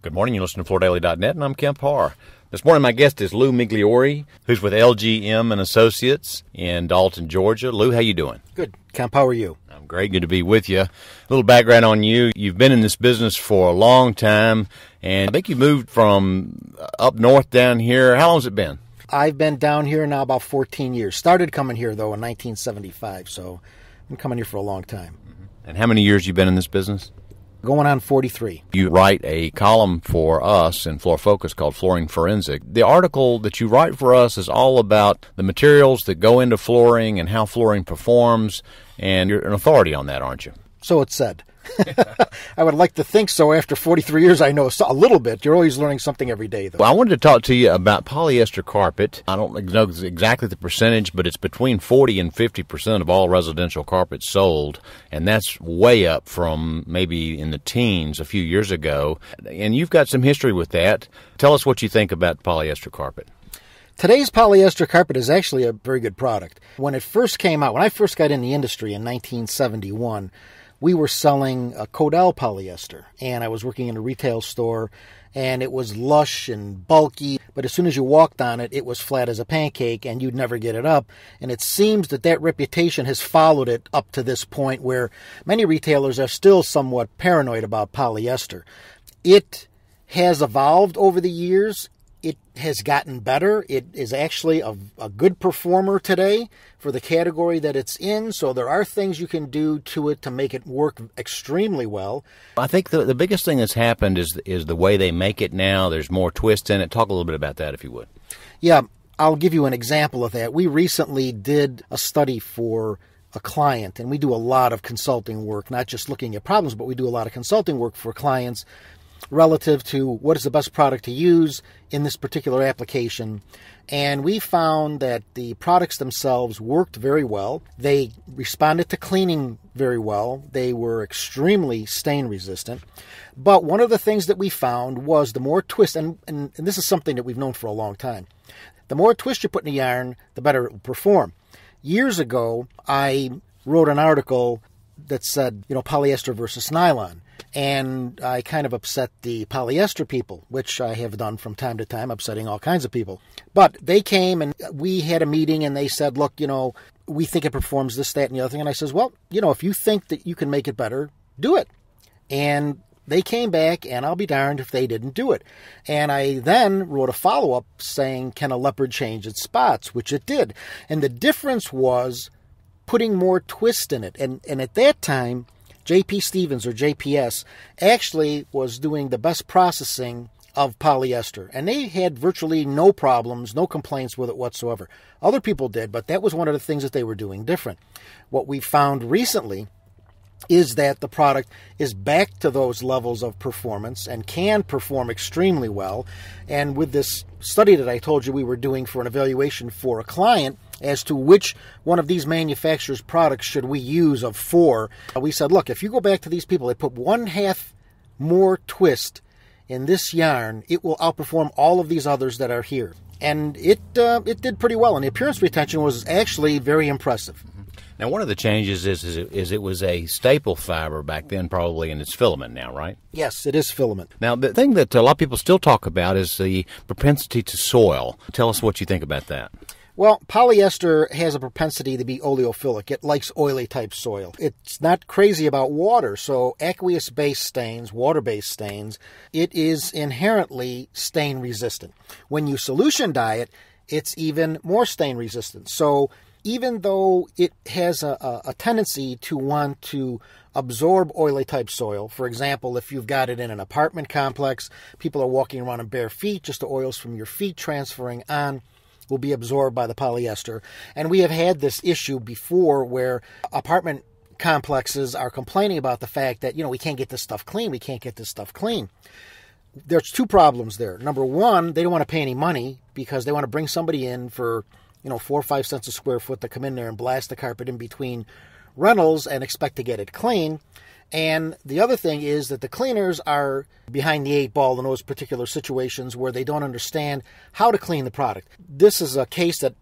Good morning. You listen to FloorDaily.net, and I'm Kemp Harr. This morning, my guest is Lew Migliore, who's with LGM and Associates in Dalton, Georgia. Lew, how you doing? Good. Kemp, how are you? I'm great. Good to be with you. A little background on you. You've been in this business for a long time, and I think you moved from up north down here. How long has it been? I've been down here now about 14 years. Started coming here, though, in 1975, so I've been coming here for a long time. And how many years you been in this business? Going on 43. You write a column for us in Floor Focus called Flooring Forensic. The article that you write for us is all about the materials that go into flooring and how flooring performs, and you're an authority on that, aren't you? So it's said. I would like to think so. After 43 years, I know a little bit. You're always learning something every day, though. Well, I wanted to talk to you about polyester carpet. I don't know exactly the percentage, but it's between 40 and 50% of all residential carpets sold, and that's way up from maybe in the teens a few years ago. And you've got some history with that. Tell us what you think about polyester carpet. Today's polyester carpet is actually a very good product. When it first came out, when I first got in the industry in 1971, we were selling a Codell polyester, and I was working in a retail store, and it was lush and bulky, but as soon as you walked on it, it was flat as a pancake, and you'd never get it up. And it seems that that reputation has followed it up to this point where many retailers are still somewhat paranoid about polyester. It has evolved over the years. It has gotten better. It is actually a good performer today for the category that it's in. So there are things you can do to it to make it work extremely well. I think the biggest thing that's happened is the way they make it now. There's more twist in it. Talk a little bit about that, if you would. Yeah, I'll give you an example of that. We recently did a study for a client, and we do a lot of consulting work, not just looking at problems, but we do a lot of consulting work for clients relative to what is the best product to use in this particular application. And we found that the products themselves worked very well. They responded to cleaning very well. They were extremely stain resistant. But one of the things that we found was the more twist, and this is something that we've known for a long time, the more twist you put in the yarn, the better it will perform. Years ago, I wrote an article that said, polyester versus nylon. And I kind of upset the polyester people, which I have done from time to time, upsetting all kinds of people. But they came and we had a meeting and they said, look, we think it performs this, that, and the other thing. And I says, well, if you think that you can make it better, do it. And they came back, and I'll be darned if they didn't do it. And I then wrote a follow-up saying, can a leopard change its spots? Which it did. And the difference was putting more twist in it. And at that time, J.P. Stevens, or JPS, actually was doing the best processing of polyester. And they had virtually no problems, no complaints with it whatsoever. Other people did, but that was one of the things that they were doing different. What we found recently is that the product is back to those levels of performance and can perform extremely well. And with this study that I told you we were doing for an evaluation for a client as to which one of these manufacturers' products should we use of 4, we said, look, if you go back to these people, they put 1/2 more twist in this yarn, it will outperform all of these others that are here. And it did pretty well, and the appearance retention was actually very impressive. Now, one of the changes is it was a staple fiber back then, probably, and it's filament now, right? Yes, it is filament. Now, the thing that a lot of people still talk about is the propensity to soil. Tell us what you think about that. Well, polyester has a propensity to be oleophilic. It likes oily type soil. It's not crazy about water, so aqueous-based stains, water-based stains, it is inherently stain resistant. When you solution dye it, it's even more stain resistant. So even though it has a tendency to want to absorb oily type soil, for example, if you've got it in an apartment complex, people are walking around in bare feet, just the oils from your feet transferring on will be absorbed by the polyester. And we have had this issue before where apartment complexes are complaining about the fact that, we can't get this stuff clean. We can't get this stuff clean. There's 2 problems there. Number one, they don't want to pay any money because they want to bring somebody in for 4 or 5 cents a square foot to come in there and blast the carpet in between rentals and expect to get it clean. And the other thing is that the cleaners are behind the 8 ball in those particular situations where they don't understand how to clean the product. This is a case that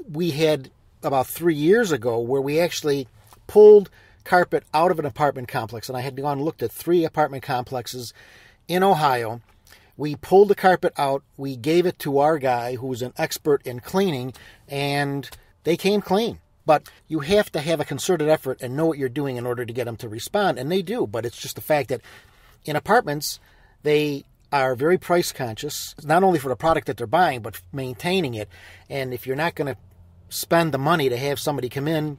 we had about 3 years ago where we actually pulled carpet out of an apartment complex. And I had gone and looked at 3 apartment complexes in Ohio. We pulled the carpet out, we gave it to our guy who's an expert in cleaning, and they came clean. But you have to have a concerted effort and know what you're doing in order to get them to respond, and they do. But it's just the fact that in apartments, they are very price conscious, not only for the product that they're buying, but maintaining it. And if you're not going to spend the money to have somebody come in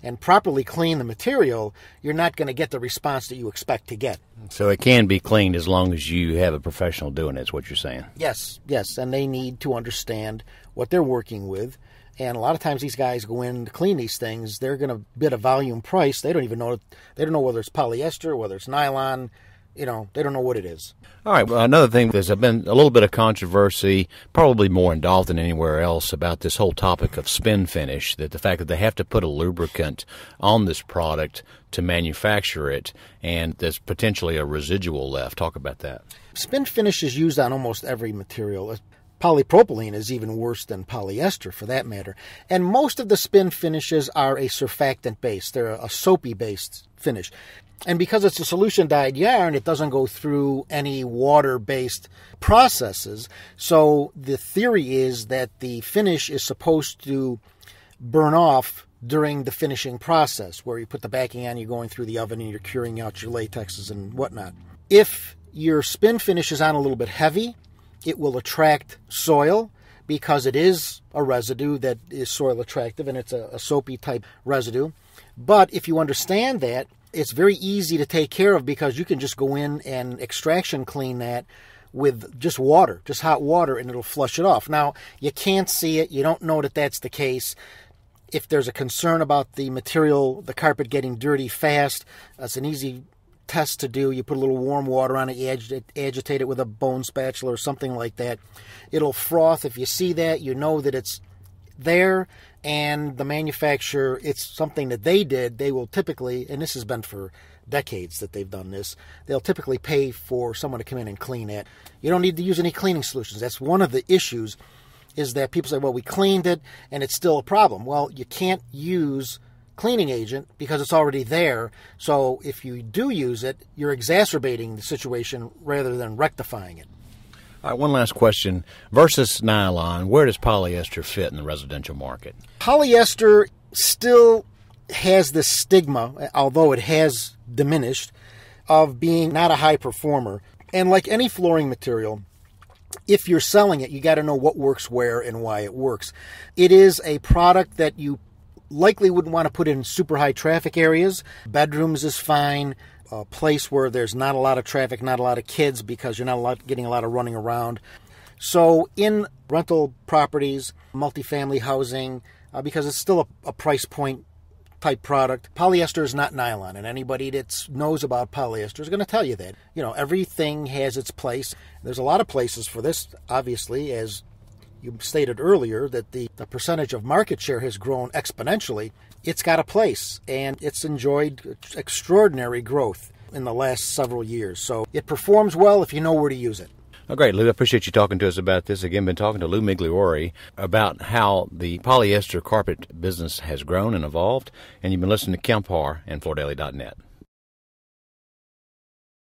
and properly clean the material, you're not going to get the response that you expect to get. So it can be cleaned as long as you have a professional doing it, is what you're saying. Yes, and they need to understand what they're working with. And a lot of times these guys go in to clean these things, they're going to bid a volume price. They don't even know, they don't know whether it's polyester, whether it's nylon, they don't know what it is. All right, well, another thing, there's been a little bit of controversy, probably more involved than anywhere else, about this whole topic of spin finish, that the fact that they have to put a lubricant on this product to manufacture it, and there's potentially a residual left. Talk about that. Spin finish is used on almost every material. Polypropylene is even worse than polyester, for that matter. And most of the spin finishes are a surfactant-based. They're a soapy-based finish. And because it's a solution-dyed yarn, it doesn't go through any water-based processes. So the theory is that the finish is supposed to burn off during the finishing process, where you put the backing on, you're going through the oven, and you're curing out your latexes and whatnot. If your spin finish is on a little bit heavy, it will attract soil because it is a residue that is soil attractive, and it's a soapy type residue. But if you understand that, it's very easy to take care of because you can just go in and extraction clean that with just water, just hot water, and it'll flush it off. Now, you can't see it. You don't know that that's the case. If there's a concern about the material, the carpet getting dirty fast, that's an easy test to do. You put a little warm water on it, you agitate it with a bone spatula or something like that. It'll froth. If you see that, you know that it's there, and the manufacturer, it's something that they did. They will typically, and this has been for decades that they've done this, they'll typically pay for someone to come in and clean it. You don't need to use any cleaning solutions. That's one of the issues, is that people say, well, we cleaned it and it's still a problem. Well, you can't use cleaning agent because it's already there. So if you do use it, you're exacerbating the situation rather than rectifying it. All right, one last question. Versus nylon, where does polyester fit in the residential market? Polyester still has this stigma, although it has diminished, of being not a high performer. And like any flooring material, if you're selling it, you got to know what works where and why it works. It is a product that you likely wouldn't want to put in super high traffic areas. Bedrooms is fine. A place where there's not a lot of traffic, not a lot of kids, because you're not getting a lot of running around. So in rental properties, multifamily housing, because it's still a price point type product, polyester is not nylon, and anybody that knows about polyester is going to tell you that. Everything has its place. There's a lot of places for this, obviously, as you stated earlier, that the percentage of market share has grown exponentially. It's got a place, and it's enjoyed extraordinary growth in the last several years. So it performs well if you know where to use it. Oh, great, Lew. I appreciate you talking to us about this. Again, been talking to Lew Migliore about how the polyester carpet business has grown and evolved. And you've been listening to Kemp Harr and FloorDaily.net.